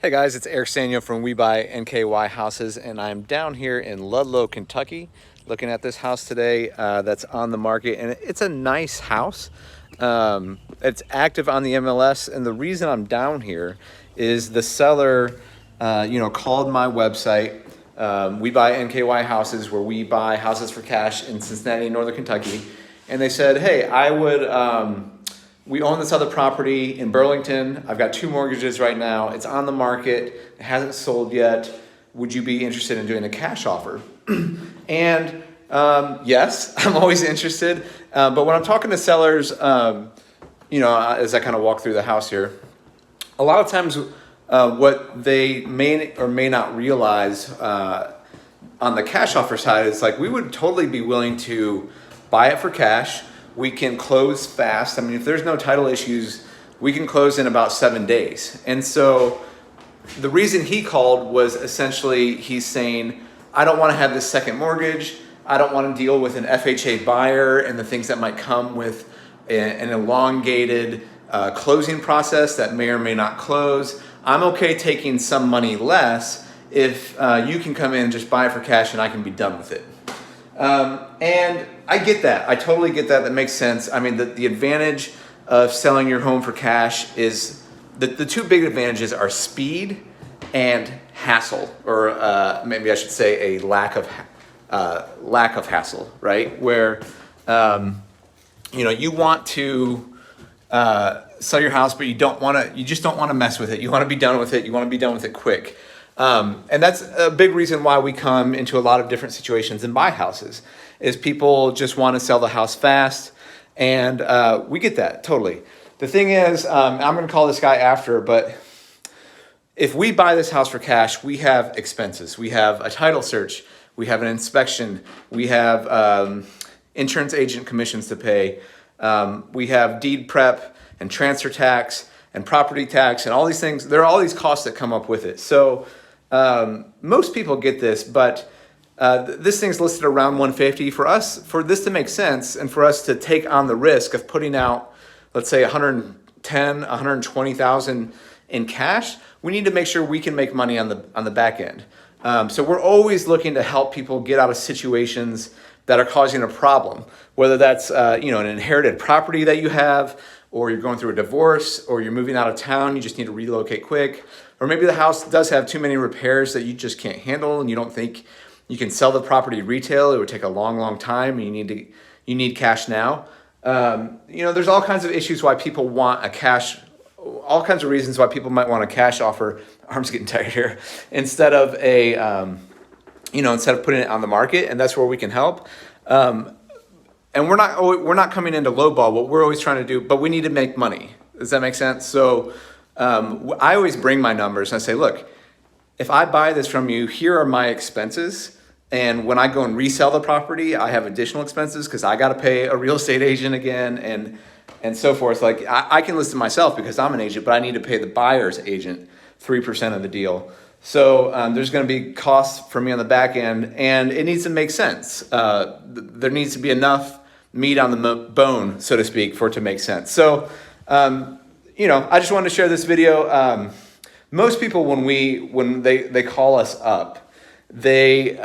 Hey guys, it's Eric Sanyo from We Buy NKY Houses, and I'm down here in Ludlow, Kentucky, looking at this house today that's on the market, and it's a nice house. It's active on the MLS, and the reason I'm down here is the seller, called my website. We Buy NKY Houses, where we buy houses for cash in Cincinnati, Northern Kentucky, and they said, "Hey, we own this other property in Burlington. I've got 2 mortgages right now. It's on the market. It hasn't sold yet. Would you be interested in doing a cash offer?" And yes, I'm always interested. But when I'm talking to sellers, as I kind of walk through the house here, a lot of times what they may or may not realize on the cash offer side is like, we would totally be willing to buy it for cash. We can close fast. I mean, if there's no title issues, we can close in about 7 days. And so the reason he called was essentially he's saying, I don't want to have this second mortgage. I don't want to deal with an FHA buyer and the things that might come with an elongated closing process that may or may not close. I'm okay taking some money less if you can come in and just buy it for cash and I can be done with it. And I get that. I totally get that. That makes sense. I mean, the advantage of selling your home for cash is the 2 big advantages are speed and hassle, or maybe I should say a lack of hassle, right? Where you want to sell your house, but you just don't want to mess with it. You want to be done with it. You want to be done with it quick. And that's a big reason why we come into a lot of different situations and buy houses, is people just want to sell the house fast. And we get that totally. The thing is, I'm going to call this guy after, but if we buy this house for cash, we have expenses. We have a title search. We have an inspection. We have insurance agent commissions to pay. We have deed prep and transfer tax and property tax and all these things. There are all these costs that come up with it. So most people get this, but this thing's listed around $150. For us, for this to make sense and for us to take on the risk of putting out, let's say $110,000, $120,000 in cash, we need to make sure we can make money on the back end. So we're always looking to help people get out of situations that are causing a problem, whether that's an inherited property that you have, or you're going through a divorce, or you're moving out of town, you just need to relocate quick, or maybe the house does have too many repairs that you just can't handle and you don't think you can sell the property retail. It would take a long time, and you need cash now. There's all kinds of issues why people want a cash, all kinds of reasons why people might want a cash offer. Arm's getting tired here. Instead of putting it on the market, and that's where we can help. And we're not coming into lowball. What we're always trying to do, but we need to make money. Does that make sense? So I always bring my numbers and I say, look, if I buy this from you, here are my expenses. And when I go and resell the property, I have additional expenses because I got to pay a real estate agent again and so forth. Like I can list it myself because I'm an agent, but I need to pay the buyer's agent 3% of the deal. So there's going to be costs for me on the back end, and it needs to make sense. There needs to be enough meat on the bone, so to speak, for it to make sense. So, I just wanted to share this video. Most people, when they call us up, they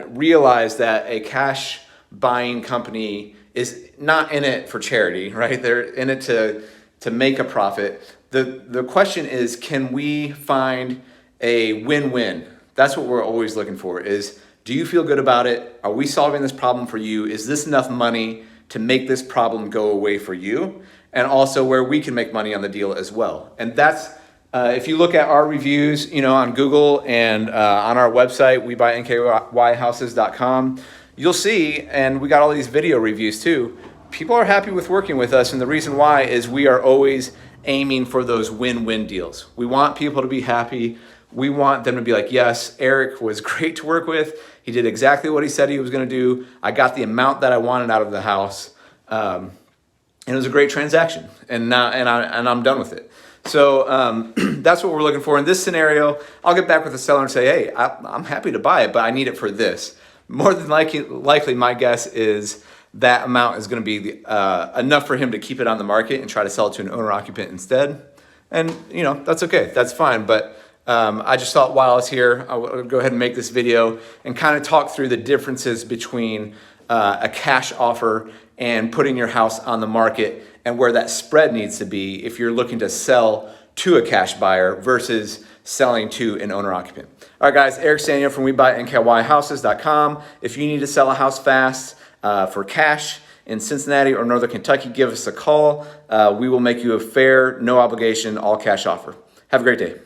realize that a cash buying company is not in it for charity, right? They're in it to make a profit. The question is, can we find a win-win? That's what we're always looking for, is, do you feel good about it? Are we solving this problem for you? Is this enough money to make this problem go away for you? And also where we can make money on the deal as well. And that's, if you look at our reviews, on Google and on our website, webuyNKYhouses.com, you'll see, and we got all these video reviews too, people are happy with working with us. And the reason why is we are always aiming for those win-win deals. We want people to be happy. We want them to be like, yes, Eric was great to work with. He did exactly what he said he was going to do. I got the amount that I wanted out of the house. And it was a great transaction. And I'm done with it. So that's what we're looking for. In this scenario, I'll get back with the seller and say, hey, I'm happy to buy it, but I need it for this. More than likely, my guess is that amount is going to be enough for him to keep it on the market and try to sell it to an owner occupant instead. And, that's okay. That's fine. But I just thought while I was here, I would go ahead and make this video and kind of talk through the differences between a cash offer and putting your house on the market, and where that spread needs to be if you're looking to sell to a cash buyer versus selling to an owner occupant. All right, guys, Eric Stanio from WeBuyNKYHouses.com. If you need to sell a house fast for cash in Cincinnati or Northern Kentucky, give us a call. We will make you a fair, no obligation, all cash offer. Have a great day.